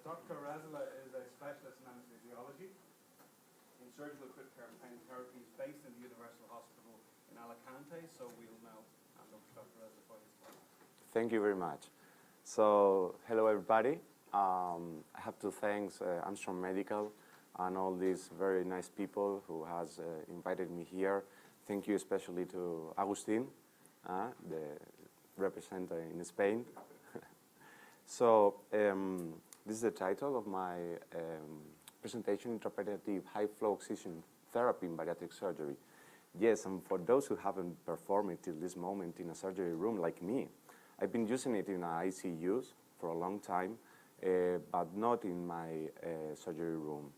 Dr. Rezola is a specialist in anesthesiology in surgical critical care and pain therapies based in the Universal Hospital in Alicante. So we'll now hand over to Dr. Rezola for his part. Thank you very much. So, hello everybody. I have to thank Armstrong Medical and all these very nice people who has invited me here. Thank you especially to Agustin, the representative in Spain. So, this is the title of my presentation, Intraoperative High Flow Oxygen Therapy in Bariatric Surgery. Yes, and for those who haven't performed it till this moment in a surgery room like me, I've been using it in ICUs for a long time, but not in my surgery room.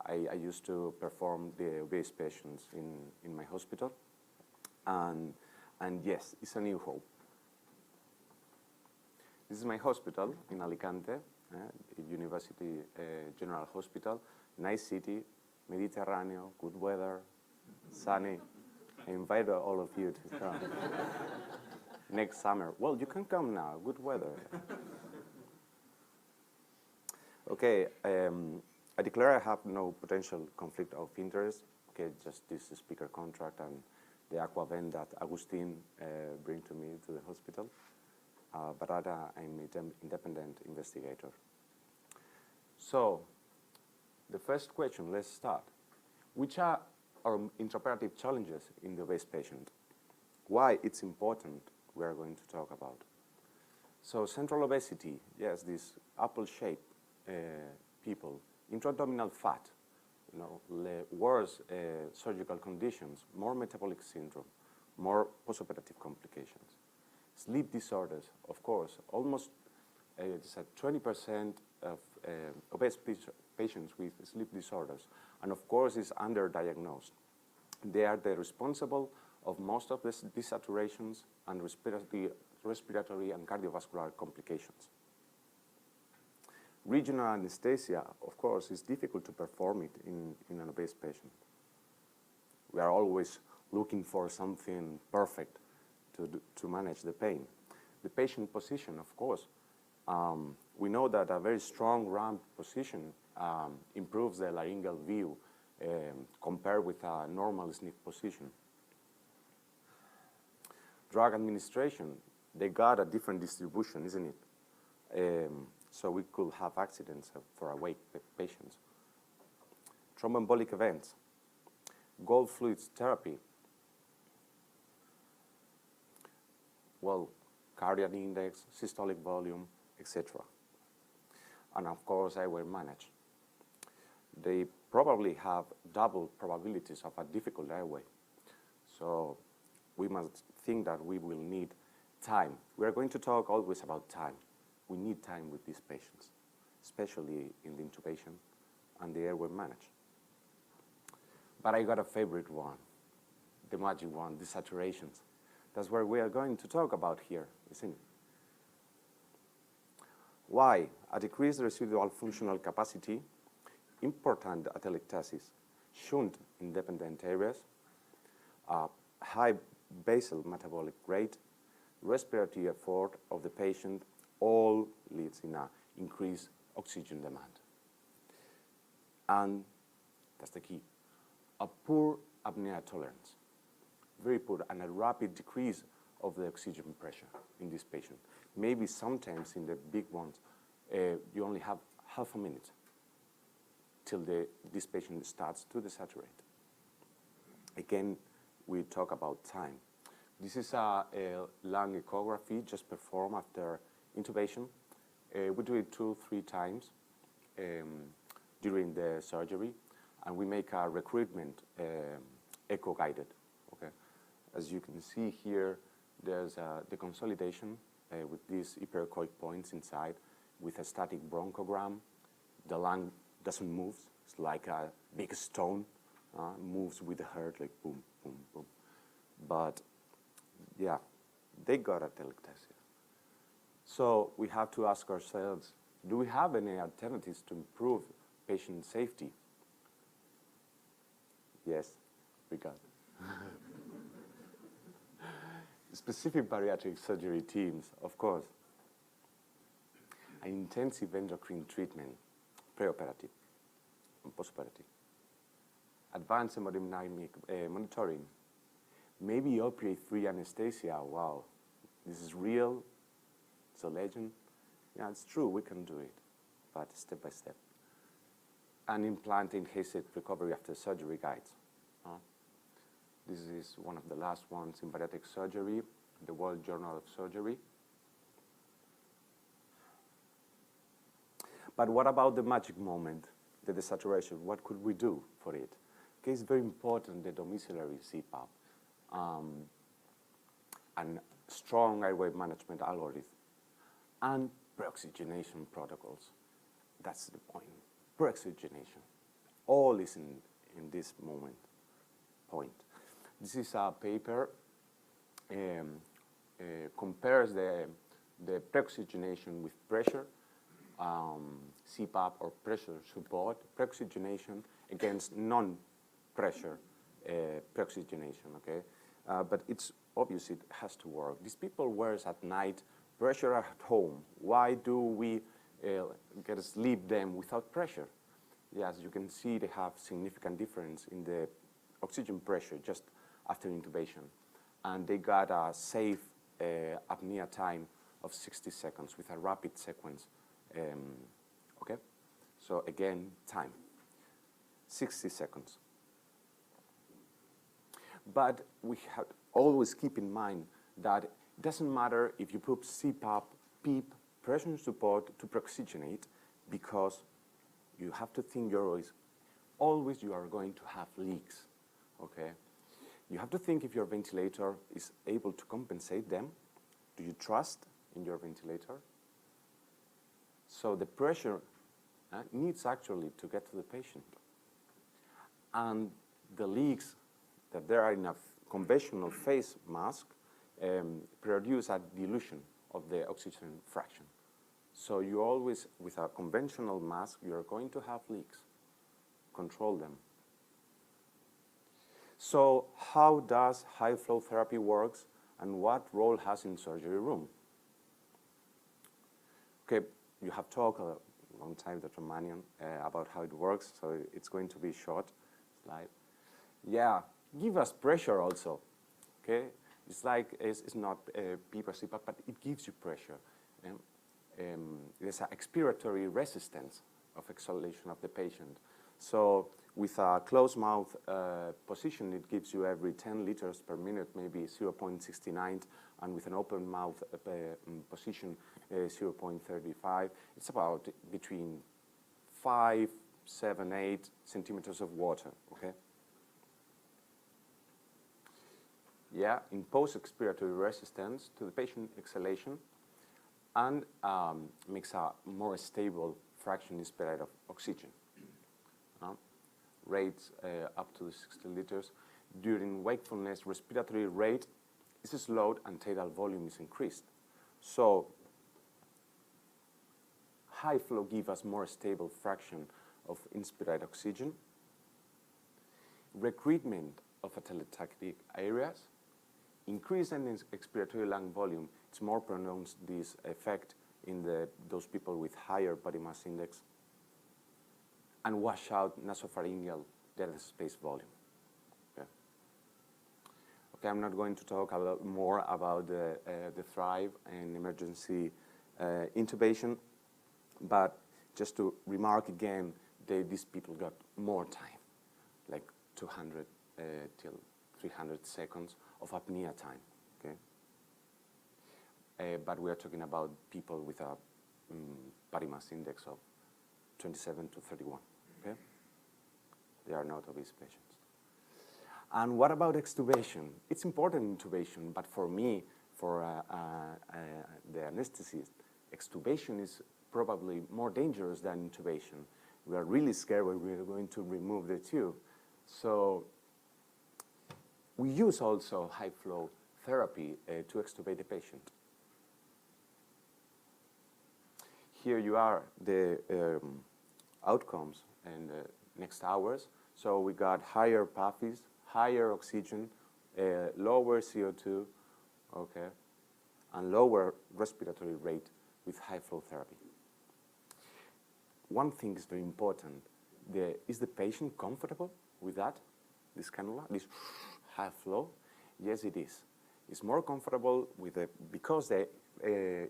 I used to perform the obese patients in my hospital, and yes, it's a new hope. This is my hospital in Alicante, University General Hospital, nice city, Mediterranean, good weather, sunny. I invite all of you to come next summer. Well, you can come now, good weather. Okay, I declare I have no potential conflict of interest. Okay, just this speaker contract and the aqua vent that Agustin bring to me to the hospital. But I'm an independent investigator. So, the first question, let's start. Which are our intraoperative challenges in the obese patient? Why it's important, we are going to talk about. So, central obesity, yes, this apple-shaped people, intra-abdominal fat, you know, worse surgical conditions, more metabolic syndrome, more postoperative complications. Sleep disorders, of course, almost 20% of obese patients with sleep disorders, and of course is underdiagnosed. They are the responsible of most of these desaturations and respiratory and cardiovascular complications. Regional anesthesia, of course, is difficult to perform it in an obese patient. We are always looking for something perfect to manage the pain. The patient position, of course, we know that a very strong ramp position improves the laryngeal view compared with a normal SNF position. Drug administration, they got a different distribution, isn't it? So we could have accidents for awake patients. Thromboembolic events, gold fluids therapy, well, cardiac index, systolic volume, etc. And of course, airway managed. They probably have double probabilities of a difficult airway. So we must think that we will need time. We are going to talk always about time. We need time with these patients, especially in the intubation and the airway managed. But I got a favorite one, the magic one, the saturations. That's what we are going to talk about here, isn't it? Why? A decreased residual functional capacity, important atelectasis, shunt in dependent areas, high basal metabolic rate, respiratory effort of the patient, all leads in an increased oxygen demand. And that's the key, a poor apnea tolerance. Very poor, and a rapid decrease of the oxygen pressure in this patient. Maybe sometimes in the big ones, you only have half a minute till this patient starts to desaturate. Again, we talk about time. This is a lung echography just performed after intubation. We do it 2-3 times during the surgery, and we make a recruitment echo-guided. Okay. As you can see here, there's the consolidation with these hyperechoic points inside with a static bronchogram. The lung doesn't move. It's like a big stone, moves with the heart like boom, boom, boom. But yeah, they got atelectasis. So we have to ask ourselves, do we have any alternatives to improve patient safety? Yes, we got it. Specific bariatric surgery teams, of course. an intensive endocrine treatment, preoperative and postoperative. Advanced hemodynamic monitoring, maybe opioid-free anesthesia. Wow, this is real, it's a legend. Yeah, it's true, we can do it, but step by step. And implanting HACET recovery after surgery guides. This is one of the last ones in bariatric surgery, the World Journal of Surgery. But what about the magic moment, the desaturation? What could we do for it? Okay, it's very important, the domiciliary CPAP, and strong airway management algorithm, and pre-oxygenation protocols. That's the point. Pre-oxygenation. All is in this point. This is a paper compares the pre-oxygenation with pressure, CPAP or pressure support, pre-oxygenation against non-pressure pre-oxygenation, okay? But it's obvious it has to work. These people wear at night, pressure at home. Why do we get to sleep them without pressure? Yes, you can see they have significant difference in the oxygen pressure just after intubation. And they got a safe apnea time of 60 seconds with a rapid sequence. Okay? So again, time. 60 seconds. But we have always keep in mind that it doesn't matter if you put CPAP, PEEP, pressure support to pre-oxygenate, because you have to think always you are going to have leaks, okay? You have to think if your ventilator is able to compensate them. Do you trust in your ventilator? So the pressure needs actually to get to the patient. And the leaks that there are in a conventional face mask produce a dilution of the oxygen fraction. So you always, with a conventional mask, you're going to have leaks. Control them. So how does high flow therapy works, and what role has in surgery room? Okay, you have talked a long time, Dr. Mannion, about how it works, so it's going to be a short slide. Yeah, give us pressure also, okay? It's like, it's not PEEP or CPAP, but it gives you pressure. There's an expiratory resistance of exhalation of the patient. So with a closed mouth position, it gives you every 10 liters per minute, maybe 0.69, and with an open mouth position, 0.35. It's about between 5, 7, 8 centimeters of water, okay? Yeah, impose expiratory resistance to the patient exhalation, and makes a more stable fraction inspired of oxygen. Rates up to 60 liters. During wakefulness, respiratory rate is slowed and tidal volume is increased. So high flow gives us more stable fraction of inspired oxygen. Recruitment of atelectatic areas. Increase in expiratory lung volume. It's more pronounced, this effect, in those people with higher body mass index. And wash out nasopharyngeal dead space volume. Okay. Okay, I'm not going to talk a lot more about the Thrive and emergency intubation, but just to remark again, these people got more time, like 200 till 300 seconds of apnea time. Okay. But we are talking about people with a body mass index of 27 to 31. Okay? They are not obese patients. And what about extubation? It's important intubation, but for me, for the anesthetist, extubation is probably more dangerous than intubation. We are really scared when we are going to remove the tube. So we use also high flow therapy to extubate the patient. Here you are, the outcomes in the next hours. So we got higher PAFIs, higher oxygen, lower CO2, okay, and lower respiratory rate with high flow therapy. one thing is very important. Is the patient comfortable with that, this cannula, this high flow? Yes, it is. It's more comfortable with because the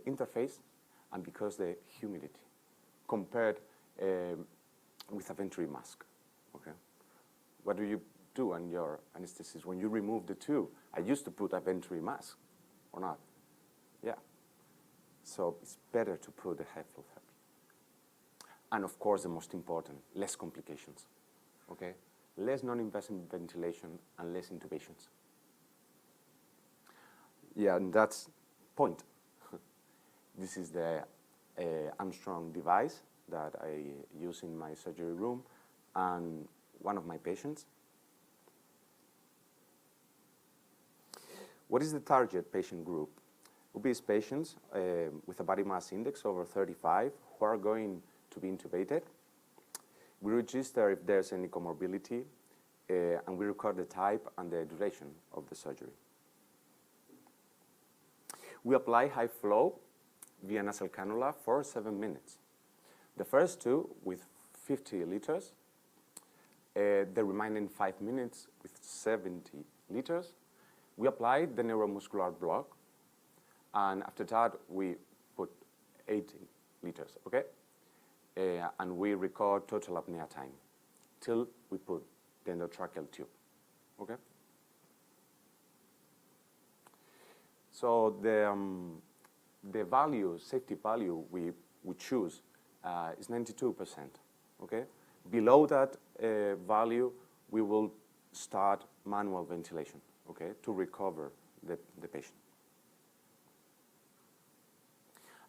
interface and because the humidity compared with a venturi mask. Okay. What do you do on your anesthesis when you remove the tube? I used to put a venturi mask, or not? Yeah. So it's better to put the high flow therapy. And of course, the most important, less complications. Okay. Less non-invasive ventilation and less intubations. Yeah, and that's point. This is the Armstrong device that I use in my surgery room, and one of my patients. What is the target patient group? Obese patients with a body mass index over 35 who are going to be intubated. We register if there's any comorbidity, and we record the type and the duration of the surgery. We apply high flow via nasal cannula for 7 minutes. The first two with 50 liters, the remaining 5 minutes with 70 liters. We apply the neuromuscular block, and after that we put 80 liters, okay? And we record total apnea time till we put the endotracheal tube, okay? So the value, safety value we choose is 92%, okay? Below that value, we will start manual ventilation, okay, to recover the patient.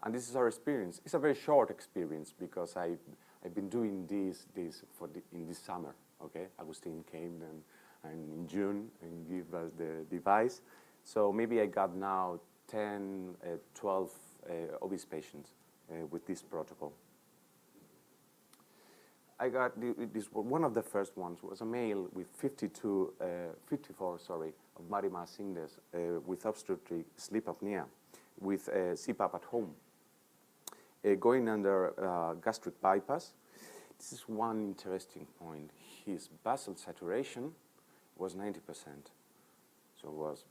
And this is our experience. It's a very short experience because I've been doing this in this summer, okay? Agustin came and in June and gave us the device. So maybe I got now 10, 12 obese patients with this protocol. I got this one of the first ones was a male with 54, of body mass index with obstructive sleep apnea, with CPAP at home, going under gastric bypass. This is one interesting point. His basal saturation was 90%, so it was,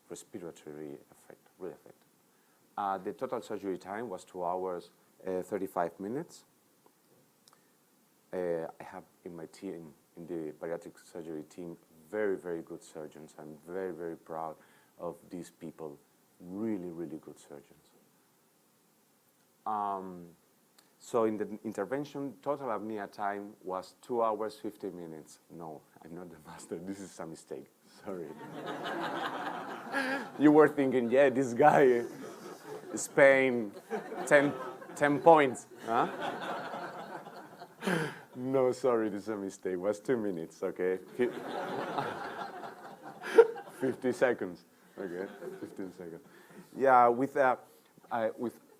respiratory effect, real effect. The total surgery time was 2 hours, 35 minutes. I have in my team, in the bariatric surgery team, very, very good surgeons. I'm very, very proud of these people, really, really good surgeons. So in the intervention, total apnea time was 2 hours, 50 minutes. No, I'm not the master. This is a mistake. Sorry. You were thinking, yeah, this guy is paying 10 points. Huh? No, sorry, this is a mistake. It was 2 minutes, okay? 50 seconds, okay? 15 seconds. Yeah, with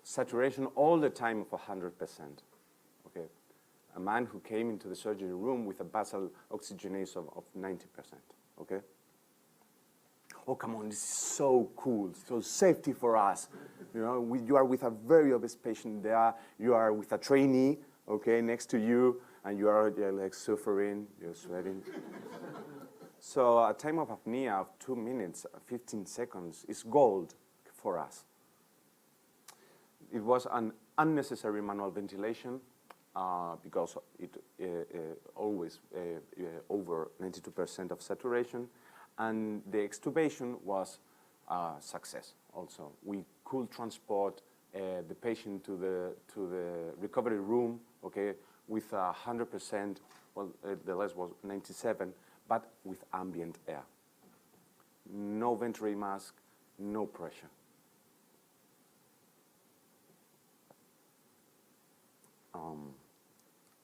saturation all the time of 100%, okay? A man who came into the surgery room with a basal oxygenase of 90%, okay? Oh, come on, this is so cool, so safety for us. You are with a very obese patient there, you are with a trainee, okay, next to you, and you are like suffering, you're sweating. So a time of apnea of 2 minutes, 15 seconds is gold for us. It was an unnecessary manual ventilation because it always over 92% of saturation, and the extubation was a success also. We could transport the patient to the recovery room, okay, with 100%, well, the less was 97, but with ambient air. No venturi mask, no pressure.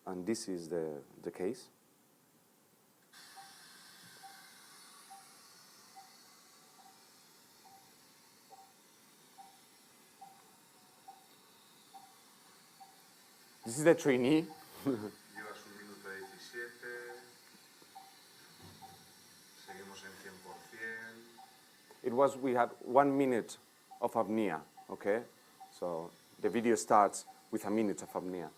And this is the case. This is the trainee. Llevas 1 minuto 17. Seguimos en 100%. We had 1 minute of apnea, okay? So the video starts with a minute of apnea.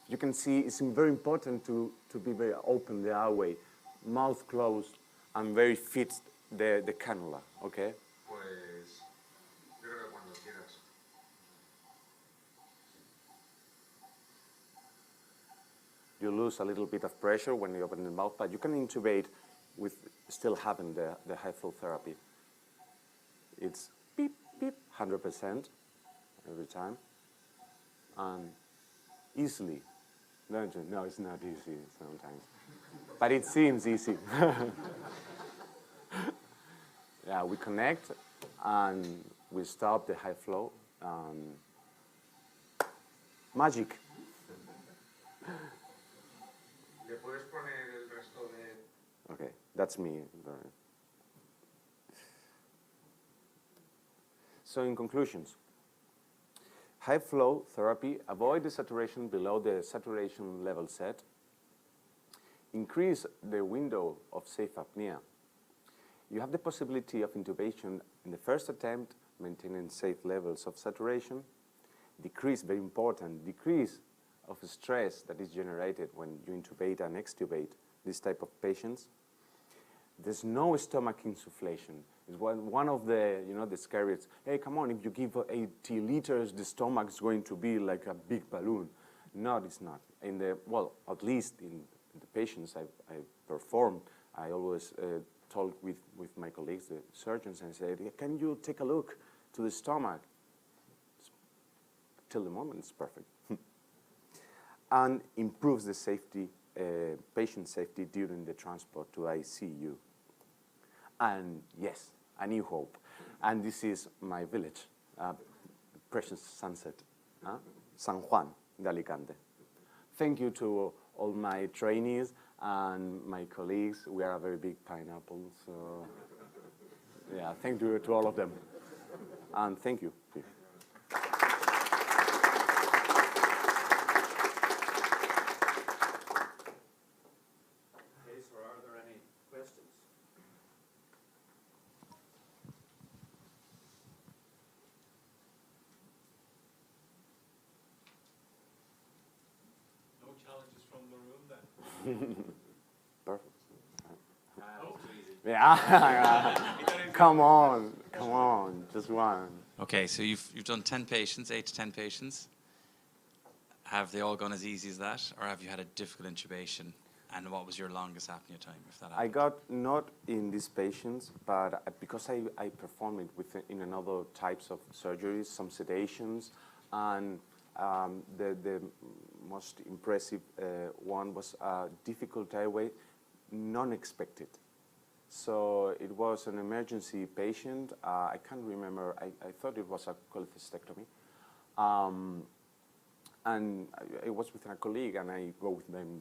You can see it's very important to be very open the airway, mouth closed, and very fit the cannula, okay? Pues yo creo que cuando quieras. You lose a little bit of pressure when you open the mouth, but you can intubate with still having the high flow therapy. It's beep, beep, 100% every time. And easily. No, it's not easy sometimes. But it seems easy. Yeah, we connect and we stop the high flow. Magic. ¿Le puedes poner el resto de...? Okay, that's me. So in conclusions, high flow therapy, avoid the saturation below the saturation level set, increase the window of safe apnea. You have the possibility of intubation in the first attempt, maintaining safe levels of saturation, decrease, very important, decrease of stress that is generated when you intubate and extubate this type of patients. There's no stomach insufflation. It's one of the, the scariest. Hey, come on, if you give 80 liters, the stomach is going to be like a big balloon. No, it's not. Well, at least in the patients I performed, I always talk with my colleagues, the surgeons, and said, can you take a look to the stomach? Till the moment, it's perfect. And improves the safety, patient safety during the transport to ICU. And yes, a new hope. And this is my village, precious sunset, San Juan de Alicante. Thank you to all my trainees and my colleagues. We are a very big pineapple, so yeah, thank you to all of them. And thank you. Perfect. Yeah. Come on, just one. Okay, so you've done 10 patients, 8 to 10 patients. Have they all gone as easy as that, or have you had a difficult intubation? And what was your longest apnea time, if that happened? I got not in these patients, but because I performed it in another types of surgeries, some sedations, and the most impressive one was a difficult airway, non-expected. So it was an emergency patient. I can't remember. I thought it was a cholecystectomy. And I was with a colleague, and I go with them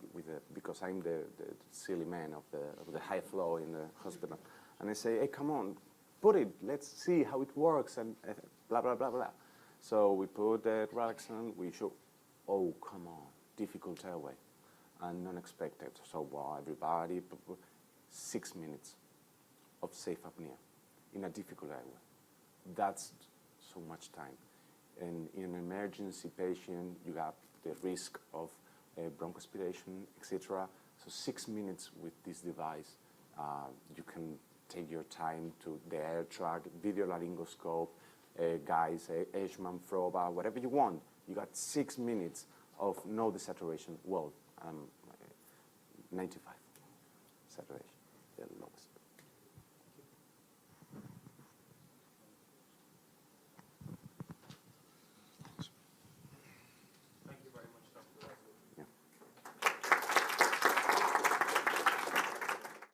because I'm the silly man of the high flow in the hospital. And I say, hey, come on, put it. Let's see how it works, and blah, blah, blah, blah. So we put the relaxant. We show, oh, come on, difficult airway, and unexpected. So, wow, everybody, 6 minutes of safe apnea in a difficult airway. That's so much time. And in an emergency patient, you have the risk of bronchoaspiration, etc. So 6 minutes with this device, you can take your time to the air track, video laryngoscope, guys, Eichmann, Froba, whatever you want. You got 6 minutes of no desaturation. Well, 95 saturation, the lowest.